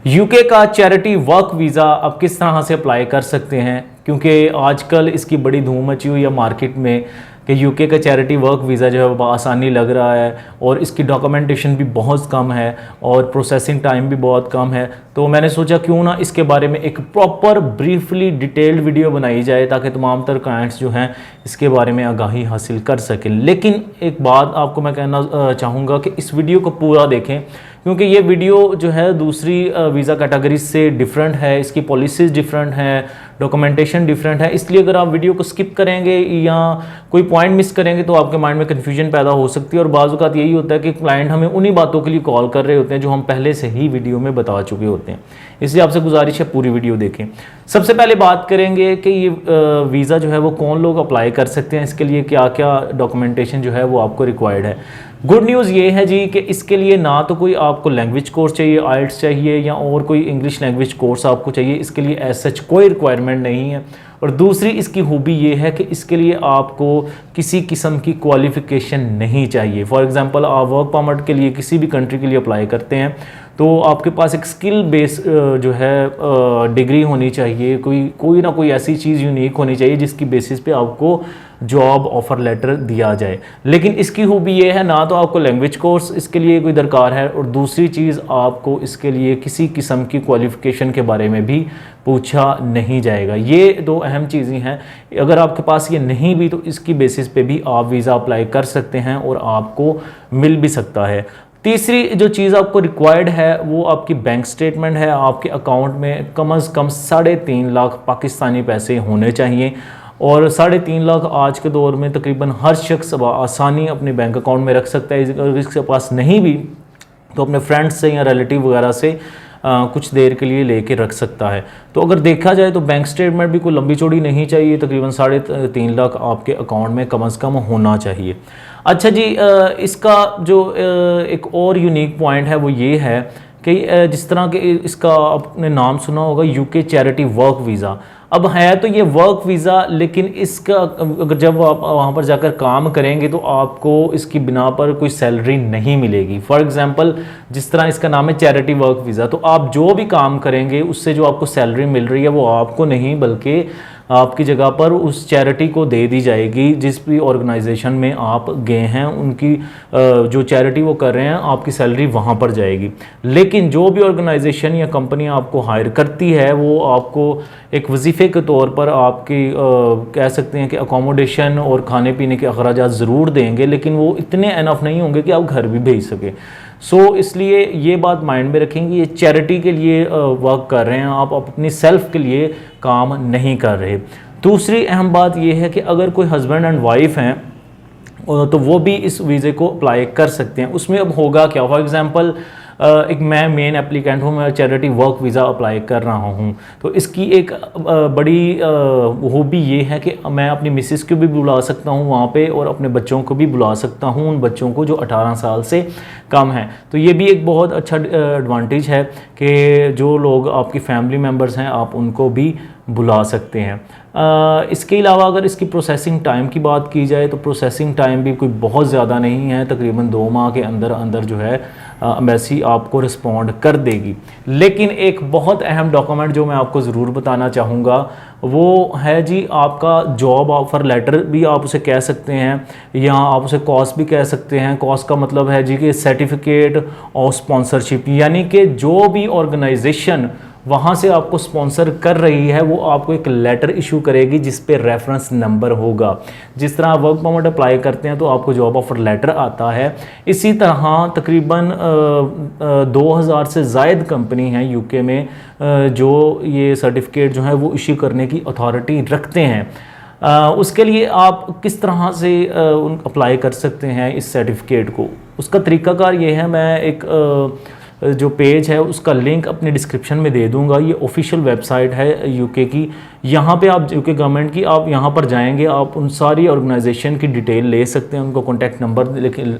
UK का charity work visa आप किस तरह से अप्लाई कर सकते हैं, क्योंकि आजकल इसकी बड़ी धूम मची हुई है मार्केट में कि यूके का चैरिटी वर्क वीज़ा जो है वो आसानी लग रहा है और इसकी डॉक्यूमेंटेशन भी बहुत कम है और प्रोसेसिंग टाइम भी बहुत कम है। तो मैंने सोचा क्यों ना इसके बारे में एक प्रॉपर ब्रीफली डिटेल्ड वीडियो बनाई जाए ताकि तमाम तर क्लाइंट्स जो हैं इसके बारे में आगाही हासिल कर सकें। लेकिन एक बात आपको मैं कहना चाहूँगा कि इस वीडियो को पूरा देखें, क्योंकि ये वीडियो जो है दूसरी वीज़ा कैटेगरी से डिफरेंट है, इसकी पॉलिसीज़ डिफरेंट हैं, डॉक्यूमेंटेशन डिफरेंट है। इसलिए अगर आप वीडियो को स्किप करेंगे या कोई पॉइंट मिस करेंगे तो आपके माइंड में कन्फ्यूजन पैदा हो सकती है। और बाज़ औक़ात यही होता है कि क्लाइंट हमें उन्हीं बातों के लिए कॉल कर रहे होते हैं जो हम पहले से ही वीडियो में बता चुके होते हैं। इसलिए आपसे गुजारिश है पूरी वीडियो देखें। सबसे पहले बात करेंगे कि ये वीज़ा जो है वो कौन लोग अप्लाई कर सकते हैं, इसके लिए क्या क्या डॉक्यूमेंटेशन जो है वो आपको रिक्वायर्ड है। गुड न्यूज़ ये है जी कि इसके लिए ना तो कोई आपको लैंग्वेज कोर्स चाहिए, आइल्ट्स चाहिए या और कोई इंग्लिश लैंग्वेज कोर्स आपको चाहिए, इसके लिए एज सच कोई रिक्वायरमेंट नहीं है। और दूसरी इसकी खूबी ये है कि इसके लिए आपको किसी किस्म की क्वालिफ़िकेशन नहीं चाहिए। फॉर एग्ज़ाम्पल आप वर्क परमिट के लिए किसी भी कंट्री के लिए अप्लाई करते हैं तो आपके पास एक स्किल बेस जो है डिग्री होनी चाहिए, कोई ना कोई ऐसी चीज़ यूनिक होनी चाहिए जिसकी बेसिस पे आपको जॉब ऑफ़र लेटर दिया जाए। लेकिन इसकी खूबी ये है ना तो आपको लैंग्वेज कोर्स इसके लिए कोई दरकार है और दूसरी चीज़ आपको इसके लिए किसी किस्म की क्वालिफ़िकेशन के बारे में भी पूछा नहीं जाएगा। ये दो अहम चीज़ें हैं। अगर आपके पास ये नहीं भी तो इसकी बेसिस पे भी आप वीज़ा अप्लाई कर सकते हैं और आपको मिल भी सकता है। तीसरी जो चीज़ आपको रिक्वायर्ड है वो आपकी बैंक स्टेटमेंट है। आपके अकाउंट में कम से कम 3.5 लाख पाकिस्तानी पैसे होने चाहिए और 3.5 लाख आज के दौर में तकरीबन हर शख्स आसानी अपने बैंक अकाउंट में रख सकता है। अगर इसके पास नहीं भी तो अपने फ्रेंड्स से या रिलेटिव वगैरह से कुछ देर के लिए लेके रख सकता है। तो अगर देखा जाए तो बैंक स्टेटमेंट भी कोई लंबी चौड़ी नहीं चाहिए, तकरीबन 3.5 लाख आपके अकाउंट में कम से कम होना चाहिए। अच्छा जी, इसका जो एक और यूनिक पॉइंट है वो ये है कि जिस तरह के इसका आपने नाम सुना होगा यूके चैरिटी वर्क वीज़ा। अब है तो ये वर्क वीज़ा, लेकिन इसका अगर जब आप वहाँ पर जाकर काम करेंगे तो आपको इसकी बिना पर कोई सैलरी नहीं मिलेगी। फॉर एग्ज़ाम्पल जिस तरह इसका नाम है चैरिटी वर्क वीज़ा, तो आप जो भी काम करेंगे उससे जो आपको सैलरी मिल रही है वो आपको नहीं बल्कि आपकी जगह पर उस चैरिटी को दे दी जाएगी जिस भी ऑर्गेनाइजेशन में आप गए हैं, उनकी जो चैरिटी वो कर रहे हैं आपकी सैलरी वहाँ पर जाएगी। लेकिन जो भी ऑर्गेनाइजेशन या कंपनी आपको हायर करती है वो आपको एक वजीफ़े के तौर पर आपकी कह सकते हैं कि अकोमोडेशन और खाने पीने के अखराजात ज़रूर देंगे, लेकिन वो इतने एनफ नहीं होंगे कि आप घर भी भेज सकें। इसलिए ये बात माइंड में रखेंगे, ये चैरिटी के लिए वर्क कर रहे हैं, आप अपनी सेल्फ के लिए काम नहीं कर रहे। दूसरी अहम बात ये है कि अगर कोई हस्बैंड एंड वाइफ हैं तो वो भी इस वीज़े को अप्लाई कर सकते हैं। उसमें अब होगा क्या, फॉर एग्ज़ाम्पल एक मैं मेन एप्लीकेंट हूँ, मैं चैरिटी वर्क वीज़ा अप्लाई कर रहा हूँ, तो इसकी एक बड़ी खूबी ये है कि मैं अपनी मिसेस को भी बुला सकता हूँ वहाँ पे और अपने बच्चों को भी बुला सकता हूँ, उन बच्चों को जो 18 साल से कम हैं। तो ये भी एक बहुत अच्छा एडवांटेज है कि जो लोग आपकी फैमिली मेम्बर्स हैं आप उनको भी बुला सकते हैं। इसके अलावा अगर इसकी प्रोसेसिंग टाइम की बात की जाए तो प्रोसेसिंग टाइम भी कोई बहुत ज़्यादा नहीं है, तकरीबन 2 माह के अंदर अंदर जो है एम्बेसी आपको रिस्पॉन्ड कर देगी। लेकिन एक बहुत अहम डॉक्यूमेंट जो मैं आपको ज़रूर बताना चाहूँगा वो है जी आपका जॉब ऑफ़र लेटर भी आप उसे कह सकते हैं या आप उसे कॉस भी कह सकते हैं। कॉस का मतलब है जी कि सर्टिफिकेट ऑफ स्पॉन्सरशिप, यानी कि जो भी ऑर्गेनाइजेशन वहाँ से आपको स्पॉन्सर कर रही है वो आपको एक लेटर इशू करेगी जिस पे रेफरेंस नंबर होगा। जिस तरह आप वर्क परमिट अप्लाई करते हैं तो आपको जॉब ऑफर लेटर आता है, इसी तरह तकरीबन 2000 से ज़ायद कंपनी हैं यूके में जो ये सर्टिफिकेट जो है वो इशू करने की अथॉरिटी रखते हैं। उसके लिए आप किस तरह से अप्लाई कर सकते हैं इस सर्टिफिकेट को, उसका तरीक़ाकार ये है, मैं एक जो पेज है उसका लिंक अपने डिस्क्रिप्शन में दे दूंगा। ये ऑफिशियल वेबसाइट है यूके की, यहाँ पे आप जो कि गवर्नमेंट की, आप यहाँ पर जाएंगे, आप उन सारी ऑर्गेनाइजेशन की डिटेल ले सकते हैं, उनको कॉन्टैक्ट नंबर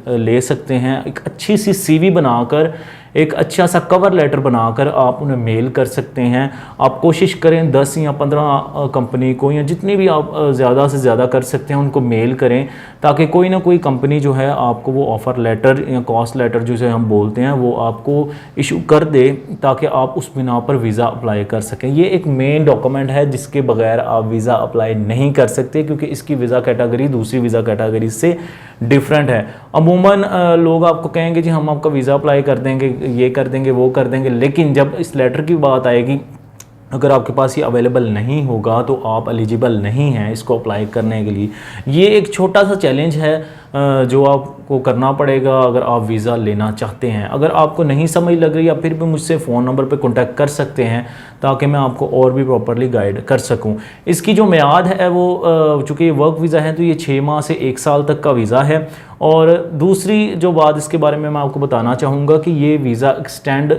ले सकते हैं, एक अच्छी सी CV बनाकर, एक अच्छा सा कवर लेटर बनाकर आप उन्हें मेल कर सकते हैं। आप कोशिश करें 10 या 15 कंपनी को, या जितनी भी आप ज़्यादा से ज़्यादा कर सकते हैं उनको मेल करें, ताकि कोई ना कोई कंपनी जो है आपको वो ऑफ़र लेटर या कॉस्ट लेटर जिसे हम बोलते हैं वो आपको इशू कर दे, ताकि आप उस बिना पर वीज़ा अप्लाई कर सकें। ये एक मेन डॉक्यूमेंट है जिसके बगैर आप वीज़ा अप्लाई नहीं कर सकते, क्योंकि इसकी वीज़ा कैटेगरी दूसरी वीज़ा कैटेगरी से डिफरेंट है। अमूमन लोग आपको कहेंगे जी हम आपका वीज़ा अप्लाई कर देंगे, ये कर देंगे, वो कर देंगे, लेकिन जब इस लेटर की बात आएगी, अगर आपके पास ये अवेलेबल नहीं होगा तो आप एलिजिबल नहीं हैं इसको अप्लाई करने के लिए। ये एक छोटा सा चैलेंज है जो आपको करना पड़ेगा अगर आप वीज़ा लेना चाहते हैं। अगर आपको नहीं समझ लग रही, या फिर भी मुझसे फ़ोन नंबर पे कांटेक्ट कर सकते हैं ताकि मैं आपको और भी प्रॉपरली गाइड कर सकूं। इसकी जो मियाद है वो चूँकि ये वर्क वीज़ा है तो ये 6 माह से 1 साल तक का वीज़ा है। और दूसरी जो बात इसके बारे में मैं आपको बताना चाहूँगा कि ये वीज़ा एक्सटेंड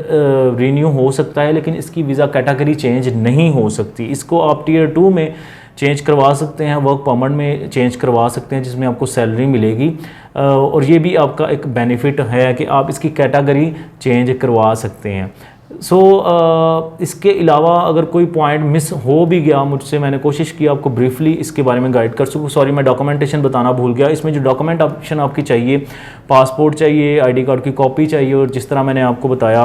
रीन्यू हो सकता है, लेकिन इसकी वीज़ा कैटेगरी चेंज नहीं हो सकती। इसको आप Tier 2 में चेंज करवा सकते हैं, वर्क परमिट में चेंज करवा सकते हैं जिसमें आपको सैलरी मिलेगी, और ये भी आपका एक बेनिफिट है कि आप इसकी कैटेगरी चेंज करवा सकते हैं। इसके अलावा अगर कोई पॉइंट मिस हो भी गया मुझसे, मैंने कोशिश की आपको ब्रीफली इसके बारे में गाइड कर सकूँ। सॉरी, मैं डॉक्यूमेंटेशन बताना भूल गया। इसमें जो डॉक्यूमेंट ऑप्शन आपकी चाहिए, पासपोर्ट चाहिए, ID कार्ड की कॉपी चाहिए, और जिस तरह मैंने आपको बताया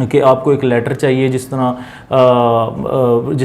कि आपको एक लेटर चाहिए जिस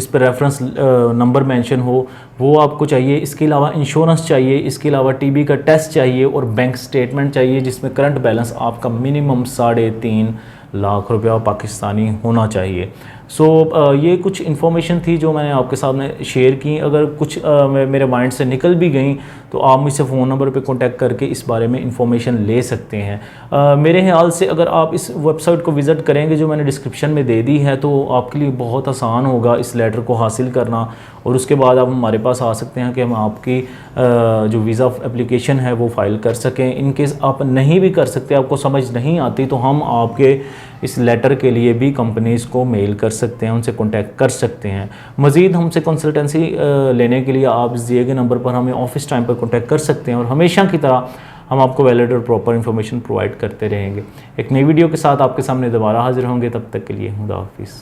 पर रेफरेंस नंबर मेंशन हो, वो आपको चाहिए। इसके अलावा इंश्योरेंस चाहिए, इसके अलावा TB का टेस्ट चाहिए, और बैंक स्टेटमेंट चाहिए जिसमें करंट बैलेंस आपका मिनिमम 3.5 लाख रुपया पाकिस्तानी होना चाहिए। ये कुछ इन्फॉर्मेशन थी जो मैंने आपके सामने शेयर की। अगर कुछ मेरे माइंड से निकल भी गई तो आप मुझसे फ़ोन नंबर पे कांटेक्ट करके इस बारे में इन्फॉर्मेशन ले सकते हैं। मेरे ख्याल से अगर आप इस वेबसाइट को विज़िट करेंगे जो मैंने डिस्क्रिप्शन में दे दी है, तो आपके लिए बहुत आसान होगा इस लेटर को हासिल करना, और उसके बाद आप हमारे पास आ सकते हैं कि हम आपकी जो वीज़ा एप्लीकेशन है वो फ़ाइल कर सकें। इन केस आप नहीं भी कर सकते, आपको समझ नहीं आती, तो हम आपके इस लेटर के लिए भी कंपनीज़ को मेल कर सकते हैं, उनसे कांटेक्ट कर सकते हैं। मज़ीद हमसे कंसल्टेंसी लेने के लिए आप दिए गए नंबर पर हमें ऑफिस टाइम पर कांटेक्ट कर सकते हैं, और हमेशा की तरह हम आपको वैलिड और प्रॉपर इन्फॉर्मेशन प्रोवाइड करते रहेंगे। एक नई वीडियो के साथ आपके सामने दोबारा हाजिर होंगे, तब तक के लिए खुदा हाफिज़।